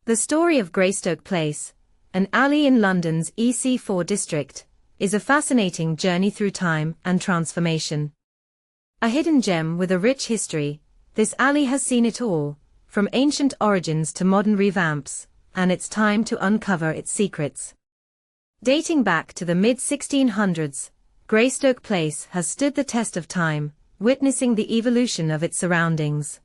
The story of Greystoke Place, an alley in London's EC4 district, is a fascinating journey through time and transformation. A hidden gem with a rich history, this alley has seen it all, from ancient origins to modern revamps, and it's time to uncover its secrets. Dating back to the mid-1600s, Greystoke Place has stood the test of time, witnessing the evolution of its surroundings.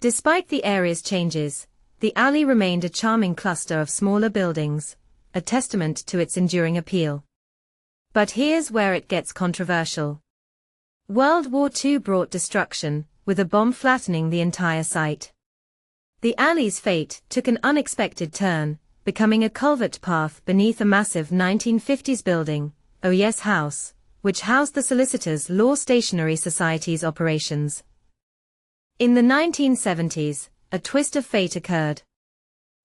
Despite the area's changes, the alley remained a charming cluster of smaller buildings, a testament to its enduring appeal. But here's where it gets controversial. World War II brought destruction, with a bomb flattening the entire site. The alley's fate took an unexpected turn, becoming a culvert path beneath a massive 1950s building, WWII House, which housed the Solicitors' Law Stationery Society's operations. In the 1970s, a twist of fate occurred.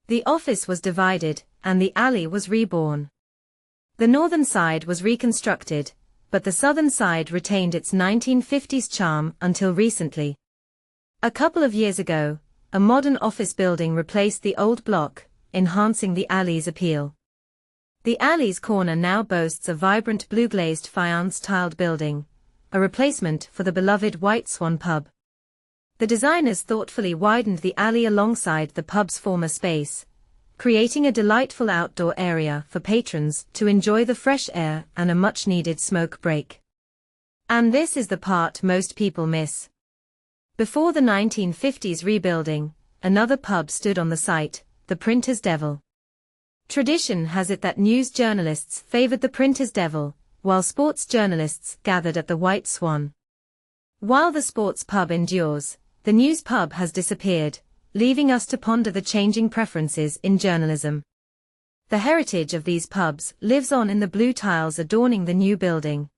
The office was divided, and the alley was reborn. The northern side was reconstructed, but the southern side retained its 1950s charm until recently. A couple of years ago, a modern office building replaced the old block, enhancing the alley's appeal. The alley's corner now boasts a vibrant blue-glazed faience-tiled building, a replacement for the beloved White Swan pub. The designers thoughtfully widened the alley alongside the pub's former space, creating a delightful outdoor area for patrons to enjoy the fresh air and a much-needed smoke break. And this is the part most people miss. Before the 1950s rebuilding, another pub stood on the site, the Printer's Devil. Tradition has it that news journalists favored the Printer's Devil, while sports journalists gathered at the White Swan. While the sports pub endures, the news pub has disappeared, leaving us to ponder the changing preferences in journalism. The heritage of these pubs lives on in the blue tiles adorning the new building.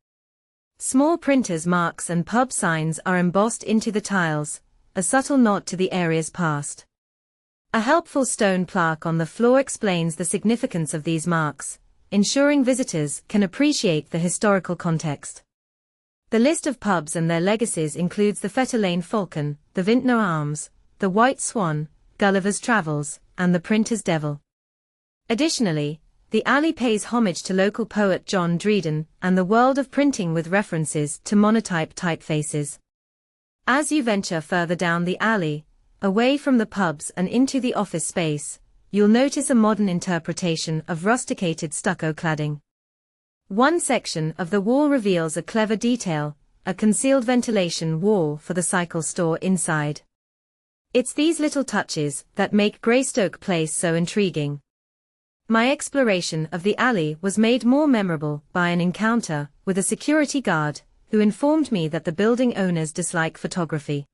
Small printers' marks and pub signs are embossed into the tiles, a subtle nod to the area's past. A helpful stone plaque on the floor explains the significance of these marks, ensuring visitors can appreciate the historical context. The list of pubs and their legacies includes the Fetter Lane Falcon, the Vintner Arms, the White Swan, Gulliver's Travels, and the Printer's Devil. Additionally, the alley pays homage to local poet John Dryden and the world of printing with references to monotype typefaces. As you venture further down the alley, away from the pubs and into the office space, you'll notice a modern interpretation of rusticated stucco cladding. One section of the wall reveals a clever detail, a concealed ventilation wall for the cycle store inside. It's these little touches that make Greystoke Place so intriguing. My exploration of the alley was made more memorable by an encounter with a security guard, who informed me that the building owners dislike photography.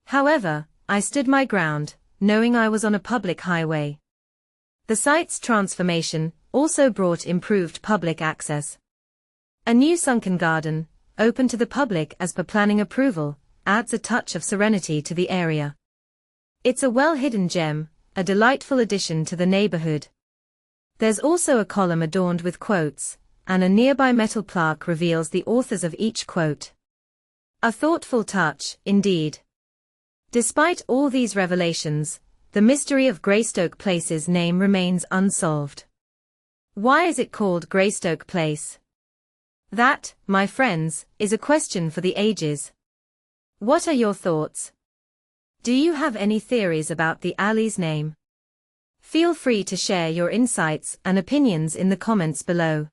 However, I stood my ground, knowing I was on a public highway. The site's transformation also brought improved public access. A new sunken garden, open to the public as per planning approval, adds a touch of serenity to the area. It's a well-hidden gem, a delightful addition to the neighborhood. There's also a column adorned with quotes, and a nearby metal plaque reveals the authors of each quote. A thoughtful touch, indeed. Despite all these revelations, the mystery of Greystoke Place's name remains unsolved. Why is it called Greystoke Place? That, my friends, is a question for the ages. What are your thoughts? Do you have any theories about the alley's name? Feel free to share your insights and opinions in the comments below.